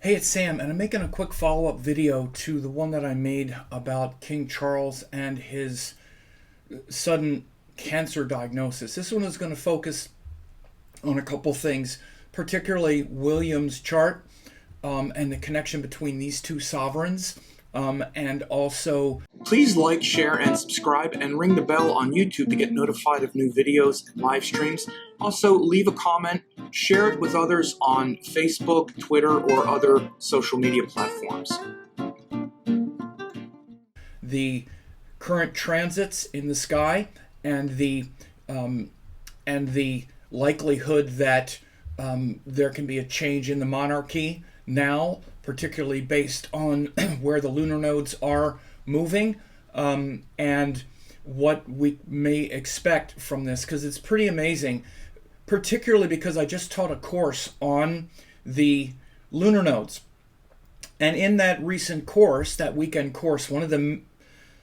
Hey, it's Sam, and I'm making a quick follow-up video to the one that I made about King Charles and his sudden cancer diagnosis. This one is going to focus on a couple things, particularly William's chart and the connection between these two sovereigns, and also please like, share, and subscribe, and ring the bell on YouTube to get notified of new videos and live streams. Also, leave a comment, share it with others on Facebook, Twitter, or other social media platforms. The current transits in the sky and the likelihood that there can be a change in the monarchy now, particularly based on where the lunar nodes are moving, and what we may expect from this, because it's pretty amazing, particularly because I just taught a course on the lunar nodes. And in that recent course, that weekend course, one of the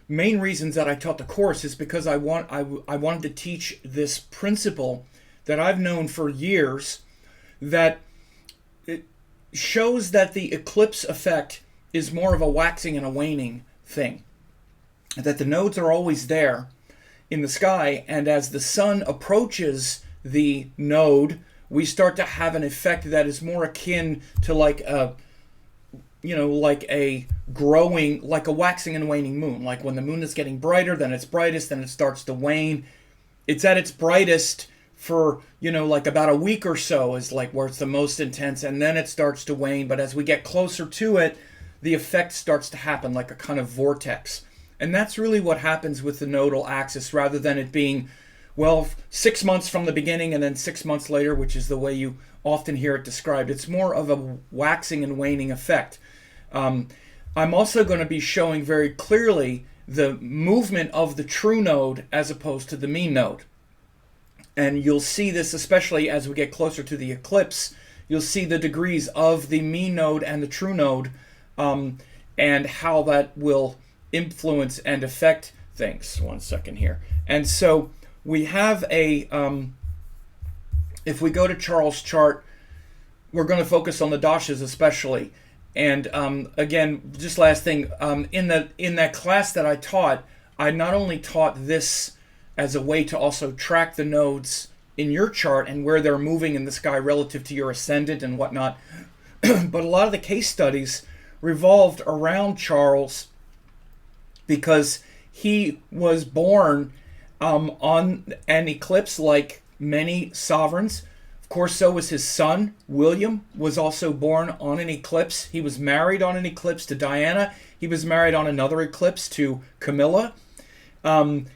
main reasons that I taught the course is because I wanted to teach this principle that I've known for years, that it shows that the eclipse effect is more of a waxing and a waning thing. That the nodes are always there in the sky, and as the sun approaches the node, we start to have an effect that is more akin to like a growing, like a waxing and waning moon. Like when the moon is getting brighter, then it's brightest, then it starts to wane. It's at its brightest for, like about a week or so is like where it's the most intense, and then it starts to wane. But as we get closer to it, the effect starts to happen like a kind of vortex. And that's really what happens with the nodal axis, rather than it being, 6 months from the beginning and then 6 months later, which is the way you often hear it described. It's more of a waxing and waning effect. I'm also going to be showing very clearly the movement of the true node as opposed to the mean node. And you'll see this especially as we get closer to the eclipse. You'll see the degrees of the mean node and the true node, and how that will influence and affect things. 1 second here. And so we have a, if we go to Charles' chart, we're going to focus on the dashas especially. And again, just last thing, in that class that I taught, I not only taught this as a way to also track the nodes in your chart and where they're moving in the sky relative to your ascendant and whatnot, but a lot of the case studies revolved around Charles because he was born on an eclipse like many sovereigns. Of course, so was his son. William was also born on an eclipse. He was married on an eclipse to Diana. He was married on another eclipse to Camilla.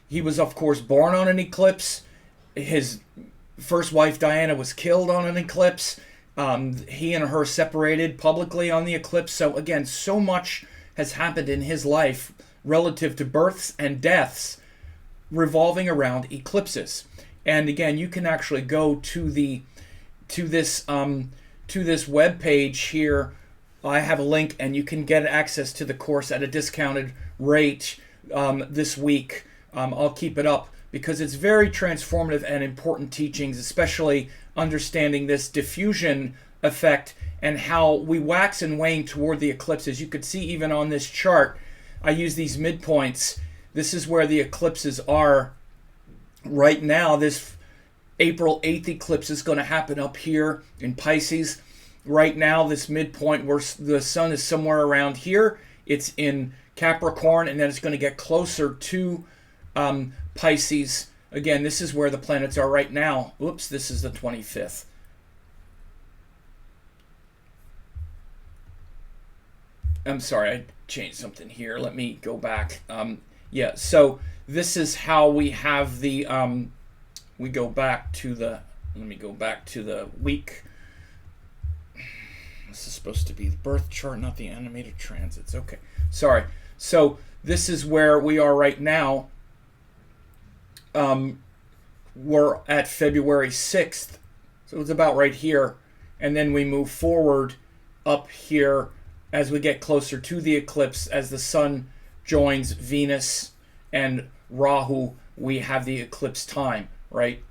He was, of course, born on an eclipse. His first wife, Diana, was killed on an eclipse. He and her separated publicly on the eclipse. So, again, so much has happened in his life relative to births and deaths revolving around eclipses. And, again, you can actually go to this web page here. I have a link, and you can get access to the course at a discounted rate this week. I'll keep it up because it's very transformative and important teachings, especially understanding this diffusion effect and how we wax and wane toward the eclipses. You could see even on this chart, I use these midpoints. This is where the eclipses are right now. This April 8th eclipse is going to happen up here in Pisces. Right now, this midpoint where the sun is somewhere around here, it's in Capricorn, and then it's going to get closer to Pisces. Again, this is where the planets are right now. Oops, this is the 25th. I'm sorry, I changed something here. Let me go back. Yeah, so this is how we have the, we go back to the, let me go back to the week. This is supposed to be the birth chart, not the animated transits. Okay, sorry. So this is where we are right now. We're at February 6th. So it's about right here. And then we move forward up here as we get closer to the eclipse. As the sun joins Venus and Rahu, we have the eclipse time, right?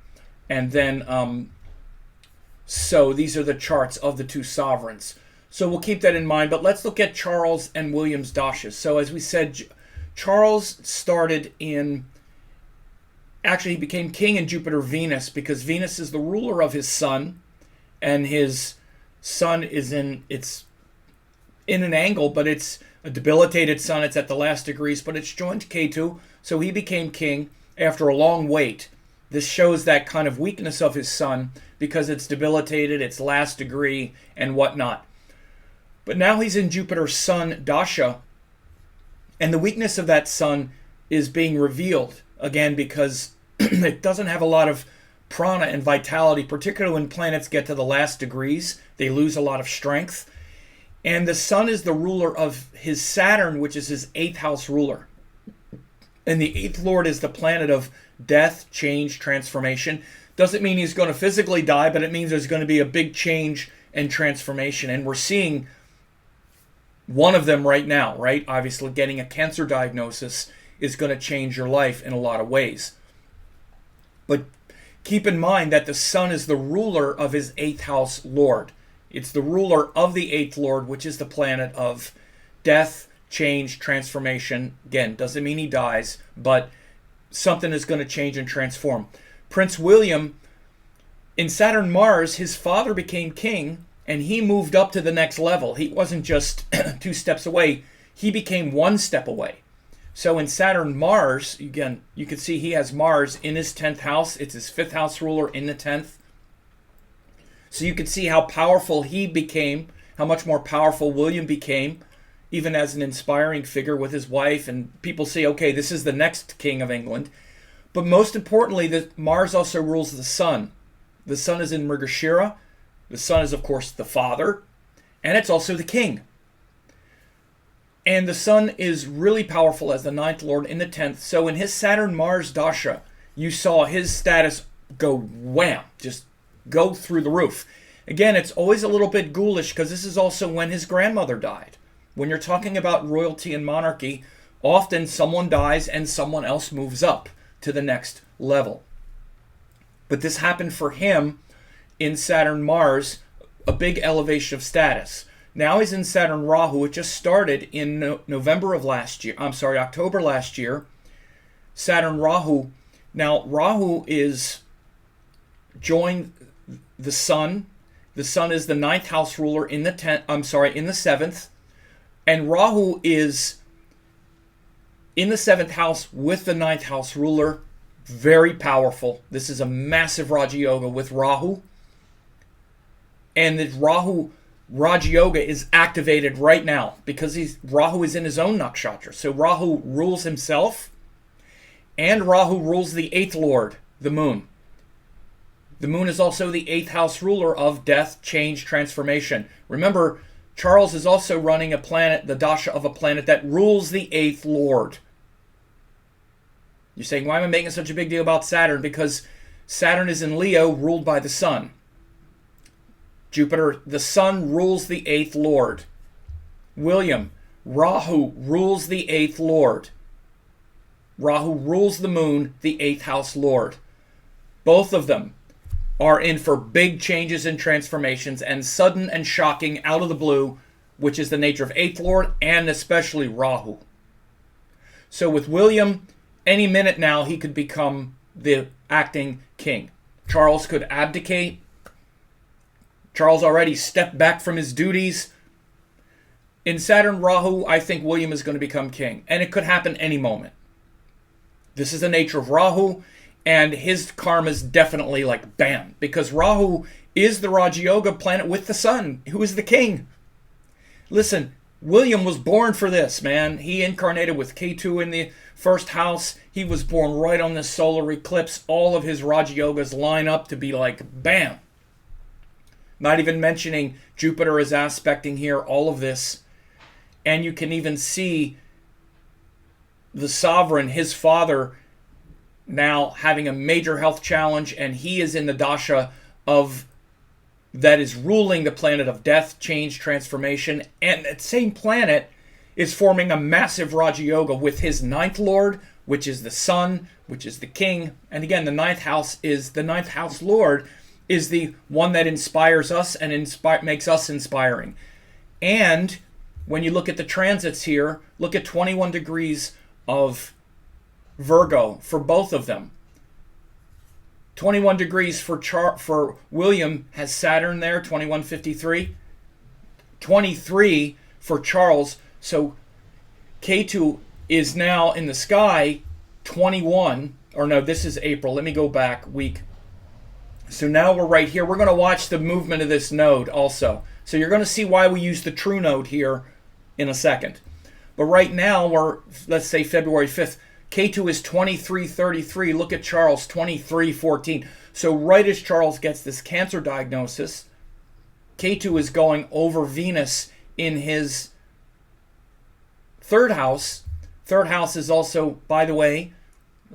And then, so these are the charts of the two sovereigns. So we'll keep that in mind. But let's look at Charles and William's dashas. So as we said, Charles started in, actually he became king in Jupiter Venus, because Venus is the ruler of his sun, and his sun is it's in an angle, but it's a debilitated sun. It's at the last degrees, but it's joined Ketu. So he became king after a long wait. This shows that kind of weakness of his sun, because it's debilitated, it's last degree, and whatnot. But now he's in Jupiter's sun dasha, and the weakness of that sun is being revealed, again, because it doesn't have a lot of prana and vitality, particularly when planets get to the last degrees. They lose a lot of strength. And the sun is the ruler of his Saturn, which is his 8th house ruler. And the 8th lord is the planet of death, change, transformation. Doesn't mean he's going to physically die, but it means there's going to be a big change and transformation. And we're seeing one of them right now, right? Obviously, getting a cancer diagnosis is going to change your life in a lot of ways. But keep in mind that the sun is the ruler of his 8th house lord. It's the ruler of the 8th lord, which is the planet of death, change, transformation. Again, doesn't mean he dies, but something is going to change and transform. Prince William, in Saturn Mars, his father became king, and he moved up to the next level. He wasn't just 2 steps away. He became 1 step away. So in Saturn Mars, again, you can see he has Mars in his 10th house. It's his 5th house ruler in the 10th. So you can see how powerful he became, how much more powerful William became, even as an inspiring figure with his wife. And people say, okay, this is the next king of England. But most importantly, Mars also rules the sun. The sun is in Mrigashira. The sun is, of course, the father. And it's also the king. And the sun is really powerful as the 9th lord in the 10th. So in his Saturn-Mars dasha, you saw his status go wham, just go through the roof. Again, it's always a little bit ghoulish, because this is also when his grandmother died. When you're talking about royalty and monarchy, often someone dies and someone else moves up to the next level. But this happened for him in Saturn-Mars, a big elevation of status. Now he's in Saturn Rahu. It just started in October last year. Saturn Rahu. Now Rahu is joined the sun. The sun is the 9th house ruler in the 7th. And Rahu is in the 7th house with the 9th house ruler. Very powerful. This is a massive Raja Yoga with Rahu. And the Raja Yoga is activated right now, because Rahu is in his own nakshatra. So Rahu rules himself, and Rahu rules the 8th lord, the moon. The moon is also the 8th house ruler of death, change, transformation. Remember, Charles is also running a planet, the dasha of a planet that rules the 8th lord. You're saying, why am I making such a big deal about Saturn? Because Saturn is in Leo, ruled by the sun. Jupiter, the sun, rules the 8th lord. William, Rahu rules the 8th lord. Rahu rules the moon, the 8th house lord. Both of them are in for big changes and transformations, and sudden and shocking out of the blue, which is the nature of 8th lord, and especially Rahu. So with William, any minute now he could become the acting king. Charles could abdicate. Charles already stepped back from his duties. In Saturn Rahu, I think William is going to become king, and it could happen any moment. This is the nature of Rahu, and his karma is definitely like bam, because Rahu is the Raja Yoga planet with the sun, who is the king. Listen, William was born for this, man. He incarnated with Ketu in the 1st house. He was born right on this solar eclipse. All of his Raja Yogas line up to be like bam. Not even mentioning Jupiter is aspecting here, all of this. And you can even see the sovereign, his father, now having a major health challenge, and he is in the dasha of that is ruling the planet of death, change, transformation. And that same planet is forming a massive Raja Yoga with his 9th lord, which is the sun, which is the king. And again, the 9th house is the 9th house lord, is the one that inspires us and makes us inspiring. And when you look at the transits here, look at 21 degrees of Virgo for both of them. 21 degrees for William has Saturn there, 2153. 23 for Charles. So Ketu is now in the sky 21, or no, this is April. Let me go back week. So now we're right here. We're going to watch the movement of this node also. So you're going to see why we use the true node here in a second. But right now we're, let's say February 5th. Ketu is 2333. Look at Charles, 2314. So right as Charles gets this cancer diagnosis, Ketu is going over Venus in his third house. Third house is also, by the way,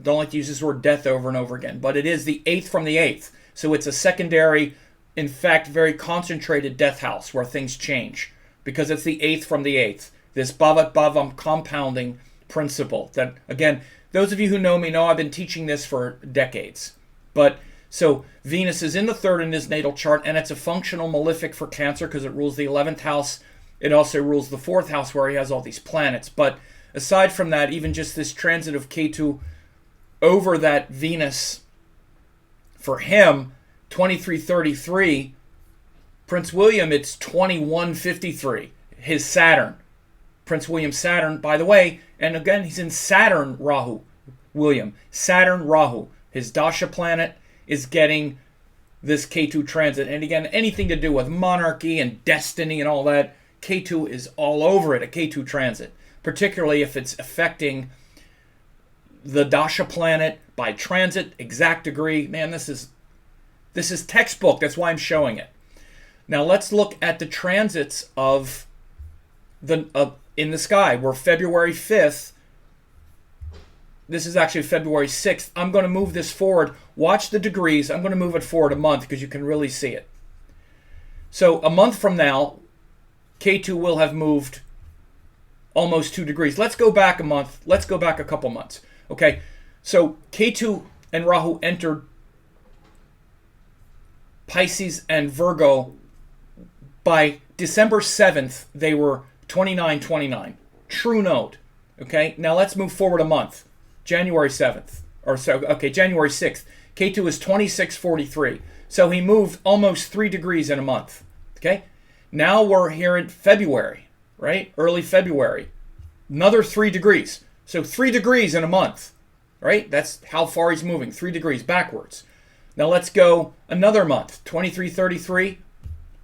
don't like to use this word death over and over again, but it is the 8th from the 8th. So it's a secondary, in fact, very concentrated death house where things change because it's the 8th from the 8th. This Bhavat Bhavam compounding principle that, again, those of you who know me know I've been teaching this for decades. But so Venus is in the third in his natal chart, and it's a functional malefic for Cancer because it rules the 11th house. It also rules the 4th house where he has all these planets. But aside from that, even just this transit of Ketu over that Venus, for him, 2333, Prince William, it's 2153, his Saturn. Prince William Saturn, by the way, and again, he's in Saturn Rahu, William. Saturn Rahu, his Dasha planet, is getting this Ketu transit. And again, anything to do with monarchy and destiny and all that, Ketu is all over it, a Ketu transit. Particularly if it's affecting the Dasha planet by transit, exact degree. Man, this is textbook. That's why I'm showing it. Now let's look at the transits of in the sky. We're February 5th. This is actually February 6th. I'm going to move this forward. Watch the degrees. I'm going to move it forward a month because you can really see it. So a month from now, Ketu will have moved almost 2 degrees. Let's go back a month. Let's go back a couple months. Okay, so Ketu and Rahu entered Pisces and Virgo. By December 7th, they were 2929. True node. Okay, now let's move forward a month. January 7th. January 6th. Ketu is 2643. So he moved almost 3 degrees in a month. Okay, now we're here in February, right? Early February. Another 3 degrees. So 3 degrees in a month, right? That's how far he's moving, 3 degrees backwards. Now let's go another month, 2333,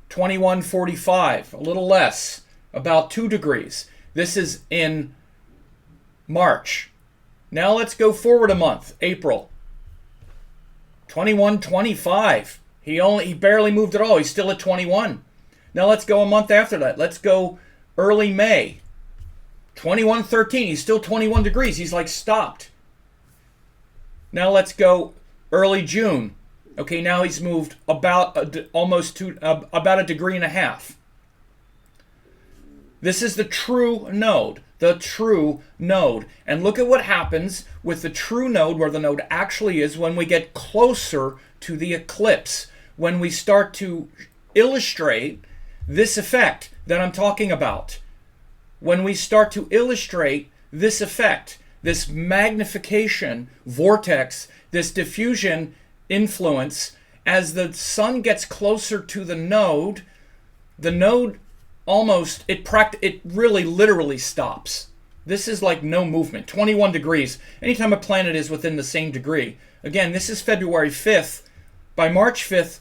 2145, a little less, about 2 degrees. This is in March. Now let's go forward a month, April, 2125. He barely moved at all. He's still at 21. Now let's go a month after that. Let's go early May. 2113, he's still 21 degrees. He's like stopped. Now let's go early June. Okay, now he's moved about about a degree and a half. This is the true node. The true node. And look at what happens with the true node, where the node actually is, when we get closer to the eclipse. When we start to illustrate this effect that I'm talking about. When we start to illustrate this effect, this magnification vortex, this diffusion influence, as the sun gets closer to the node almost, it really literally stops. This is like no movement, 21 degrees. Anytime a planet is within the same degree. Again, this is February 5th. By March 5th,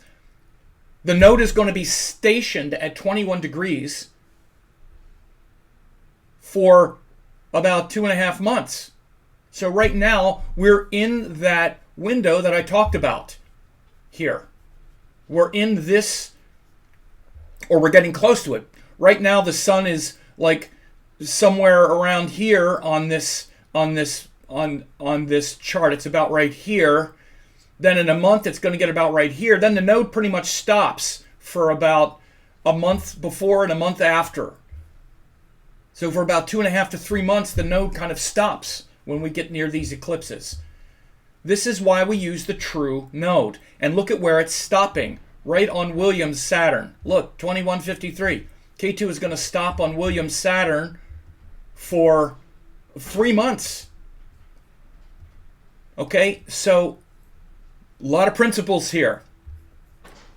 the node is going to be stationed at 21 degrees for about 2.5 months. So right now, we're in that window that I talked about here. We're in this, or we're getting close to it. Right now, the sun is like somewhere around here on this chart. It's about right here. Then in a month, it's going to get about right here. Then the node pretty much stops for about a month before and a month after. So for about 2.5 to 3 months, the node kind of stops when we get near these eclipses. This is why we use the true node. And look at where it's stopping, right on William's Saturn. Look, 2153. K2 is going to stop on William's Saturn for 3 months. Okay, so a lot of principles here.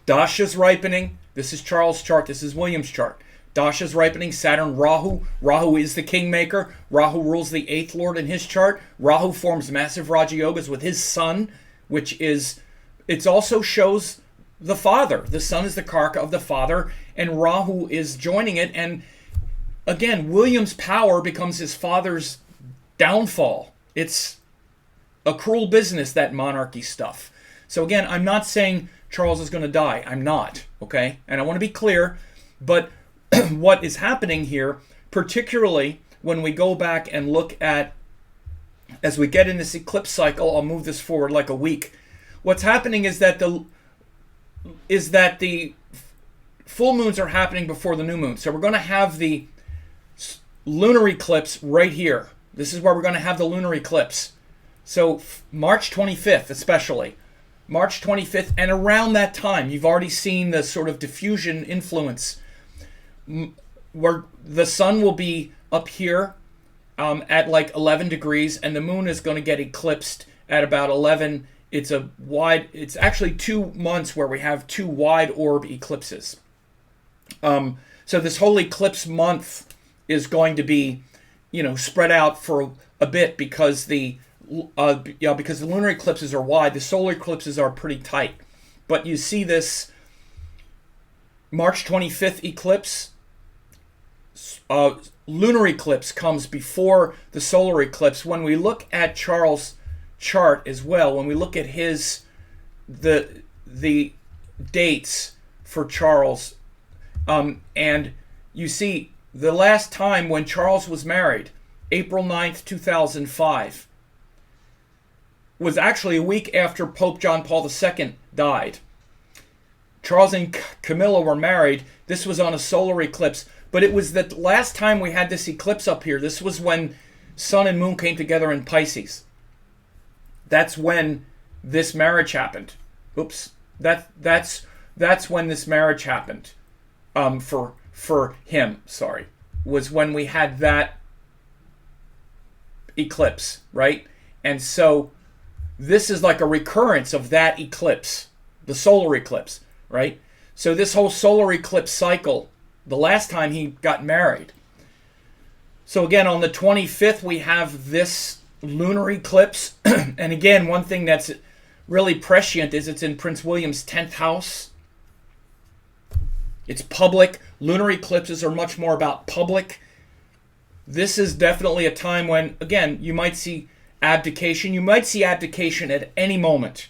Dasha's ripening. This is Charles' chart. This is William's chart. Dasha's ripening. Saturn, Rahu. Rahu is the kingmaker. Rahu rules the 8th lord in his chart. Rahu forms massive Raja Yogas with his sun, which is, it also shows the father. The sun is the karka of the father, and Rahu is joining it. And again, William's power becomes his father's downfall. It's a cruel business, that monarchy stuff. So again, I'm not saying Charles is going to die. I'm not, okay? And I want to be clear, but what is happening here, particularly when we go back and look at, as we get in this eclipse cycle, I'll move this forward like a week. What's happening is that the full moons are happening before the new moon. So we're going to have the lunar eclipse right here. This is where we're going to have the lunar eclipse. So March 25th especially. March 25th, and around that time, you've already seen the sort of diffusion influence where the sun will be up here at like 11 degrees, and the moon is going to get eclipsed at about 11. It's actually 2 months where we have 2 wide orb eclipses. So this whole eclipse month is going to be, spread out for a bit because because the lunar eclipses are wide, the solar eclipses are pretty tight. But you see this March 25th eclipse, lunar eclipse comes before the solar eclipse. When we look at Charles' chart as well, when we look at the dates for Charles, and you see the last time when Charles was married, April 9th, 2005, was actually a week after Pope John Paul II died. Charles and Camilla were married. This was on a solar eclipse, but it was the last time we had this eclipse up here. This was when sun and moon came together in Pisces. That's when this marriage happened. Oops. That's when this marriage happened. For him, sorry, was when we had that eclipse, right? And so this is like a recurrence of that eclipse, the solar eclipse, right? So this whole solar eclipse cycle, the last time he got married. So again, on the 25th, we have this lunar eclipse. And again, one thing that's really prescient is it's in Prince William's 10th house. It's public. Lunar eclipses are much more about public. This is definitely a time when, again, you might see abdication. You might see abdication at any moment.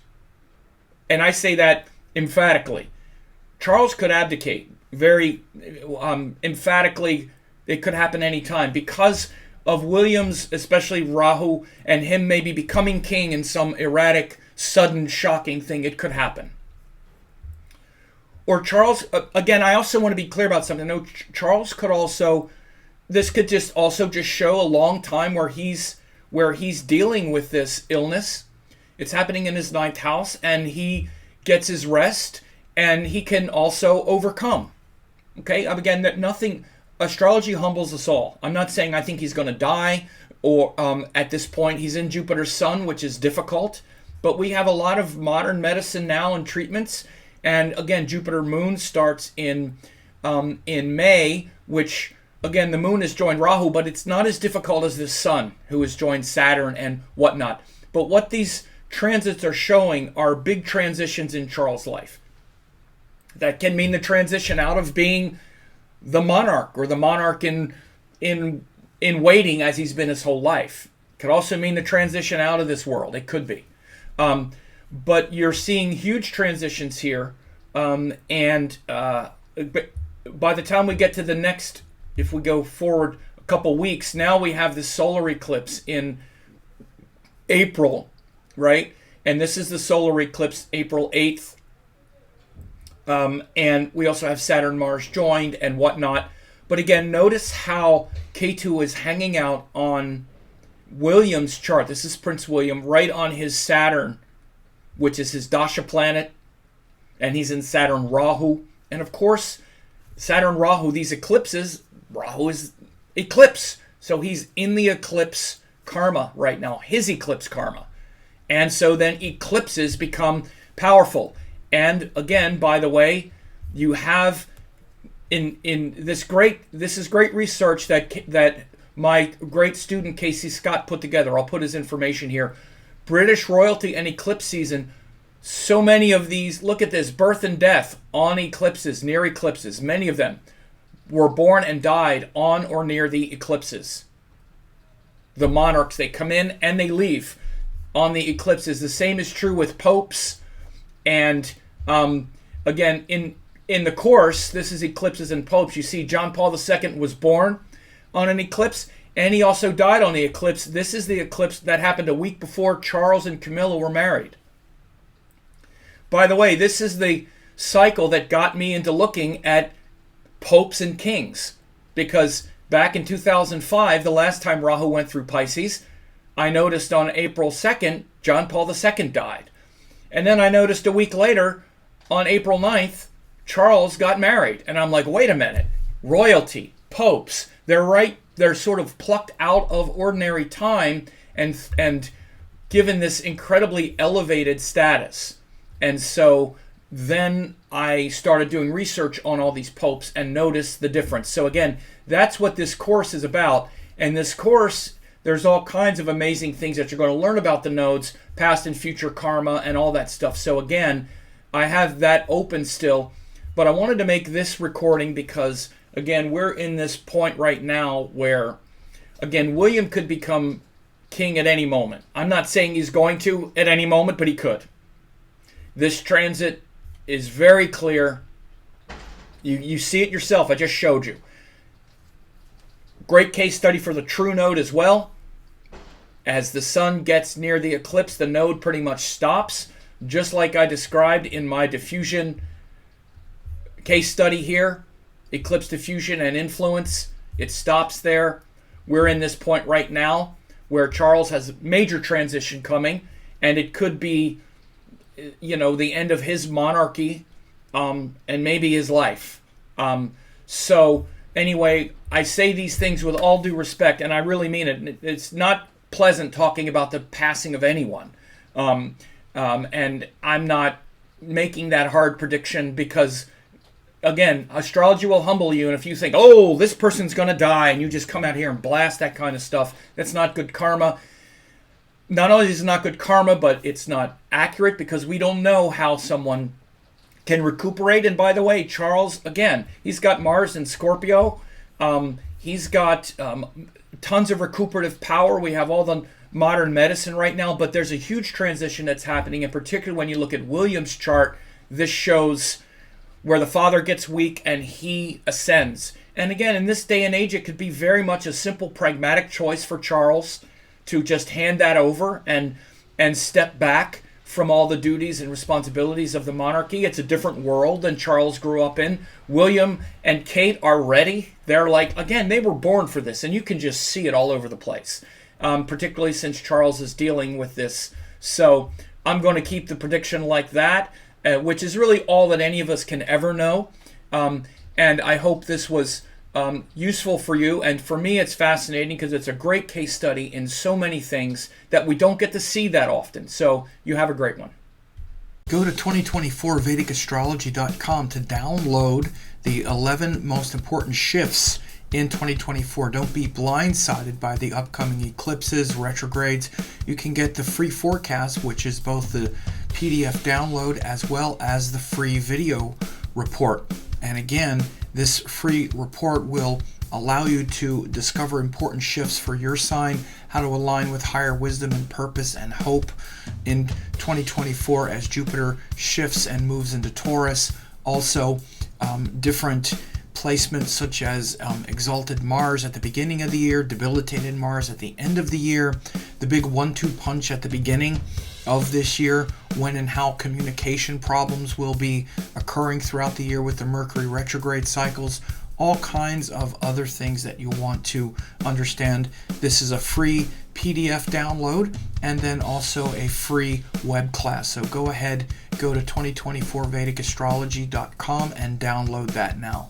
And I say that emphatically. Charles could abdicate very emphatically. It could happen any time because of William's, especially Rahu, and him maybe becoming king in some erratic, sudden, shocking thing. It could happen. Or Charles, again, I also want to be clear about something. No, Charles could also, this could just show a long time where he's dealing with this illness. It's happening in his 9th house, and he gets his rest, and he can also overcome. Okay, again, that nothing. Astrology humbles us all. I'm not saying I think he's going to die, or at this point he's in Jupiter's sun, which is difficult. But we have a lot of modern medicine now and treatments. And again, Jupiter moon starts in May, which, again, the moon has joined Rahu, but it's not as difficult as the sun, who has joined Saturn and whatnot. But what these transits are showing are big transitions in Charles' life. That can mean the transition out of being the monarch, or the monarch in waiting as he's been his whole life. It could also mean the transition out of this world. It could be. But you're seeing huge transitions here. But by the time we get to the next, if we go forward a couple weeks, now we have the solar eclipse in April, right? And this is the solar eclipse, April 8th. And we also have Saturn, Mars joined and whatnot. But again, notice how K2 is hanging out on William's chart. This is Prince William, right on his Saturn, which is his Dasha planet. And he's in Saturn Rahu. And of course, Saturn, Rahu, these eclipses, Rahu is eclipse. So he's in the eclipse karma right now, his eclipse karma. And so then eclipses become powerful. And again, by the way, you have in this is great research that my great student Casey Scott put together. I'll put his information here. British royalty and eclipse season. So many of these, look at this, birth and death on eclipses, near eclipses. Many of them were born and died on or near the eclipses. The monarchs, they come in and they leave on the eclipses. The same is true with popes. And again, in the course, this is eclipses and popes. You see John Paul II was born on an eclipse, and he also died on the eclipse. This is the eclipse that happened a week before Charles and Camilla were married. By the way, this is the cycle that got me into looking at popes and kings, because back in 2005, the last time Rahu went through Pisces, I noticed on April 2nd, John Paul II died. And then I noticed a week later, on April 9th, Charles got married. And I'm like, wait a minute, royalty, popes, they're sort of plucked out of ordinary time and given this incredibly elevated status. And so then I started doing research on all these popes and noticed the difference. So again, that's what this course is about. And this course, there's all kinds of amazing things that you're going to learn about the nodes, past and future karma, and all that stuff. So again, I have that open still. But I wanted to make this recording because, again, we're in this point right now where, again, William could become king at any moment. I'm not saying he's going to at any moment, but he could. This transit is very clear. You see it yourself. I just showed you. Great case study for the true node as well. As the sun gets near the eclipse, the node pretty much stops, just like I described in my diffusion case study here. Eclipse diffusion and influence. It stops there. We're in this point right now where Charles has major transition coming, and it could be, the end of his monarchy, and maybe his life. So anyway, I say these things with all due respect, and I really mean it. It's not pleasant talking about the passing of anyone. And I'm not making that hard prediction because, again, astrology will humble you. And if you think, oh, this person's going to die, and you just come out here and blast that kind of stuff, that's not good karma. Not only is it not good karma, but it's not accurate because we don't know how someone can recuperate. And by the way, Charles, again, he's got Mars in Scorpio. He's got tons of recuperative power. We have all the modern medicine right now, but there's a huge transition that's happening. And particularly when you look at William's chart, this shows where the father gets weak and he ascends. And again, in this day and age, it could be very much a simple, pragmatic choice for Charles to just hand that over and step back from all the duties and responsibilities of the monarchy. It's a different world than Charles grew up in. William and Kate are ready. They're like, again, they were born for this, and you can just see it all over the place, particularly since Charles is dealing with this. So I'm going to keep the prediction like that, which is really all that any of us can ever know. And I hope this was useful for you. And for me, it's fascinating because it's a great case study in so many things that we don't get to see that often. So you have a great one. Go to 2024vedicastrology.com to download the 11 most important shifts in 2024. Don't be blindsided by the upcoming eclipses, retrogrades. You can get the free forecast, which is both the PDF download as well as the free video report. And again, this free report will allow you to discover important shifts for your sign, how to align with higher wisdom and purpose and hope in 2024 as Jupiter shifts and moves into Taurus. Also, different placements such as exalted Mars at the beginning of the year, debilitated Mars at the end of the year, the big 1-2 punch at the beginning of this year, when and how communication problems will be occurring throughout the year with the Mercury retrograde cycles, all kinds of other things that you want to understand. This is a free PDF download and then also a free web class. So go ahead, go to 2024vedicastrology.com and download that now.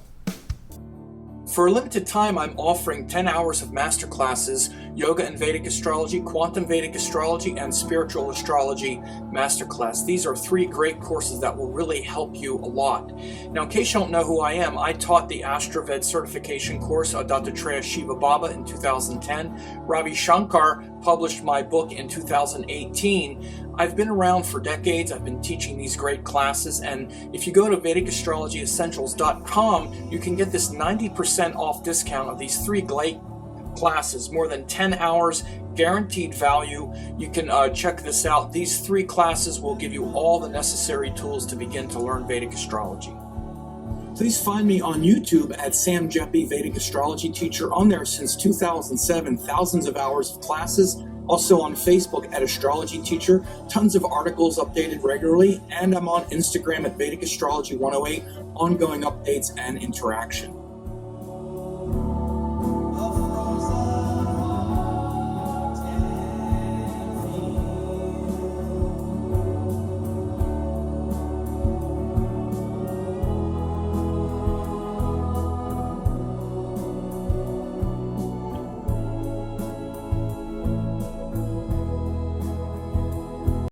For a limited time, I'm offering 10 hours of masterclasses, Yoga and Vedic Astrology, Quantum Vedic Astrology, and Spiritual Astrology Masterclass. These are 3 great courses that will really help you a lot. Now, in case you don't know who I am, I taught the AstroVed certification course, Dattatreya Shiva Baba, in 2010. Ravi Shankar published my book in 2018. I've been around for decades. I've been teaching these great classes, and if you go to VedicAstrologyEssentials.com, you can get this 90% off discount of these 3 great classes, more than 10 hours, guaranteed value. You can check this out. These 3 classes will give you all the necessary tools to begin to learn Vedic astrology. Please find me on YouTube at Sam Jeppy, Vedic Astrology Teacher. On there since 2007, thousands of hours of classes. Also on Facebook at Astrology Teacher, tons of articles updated regularly, and I'm on Instagram at Vedic Astrology 108, ongoing updates and interaction.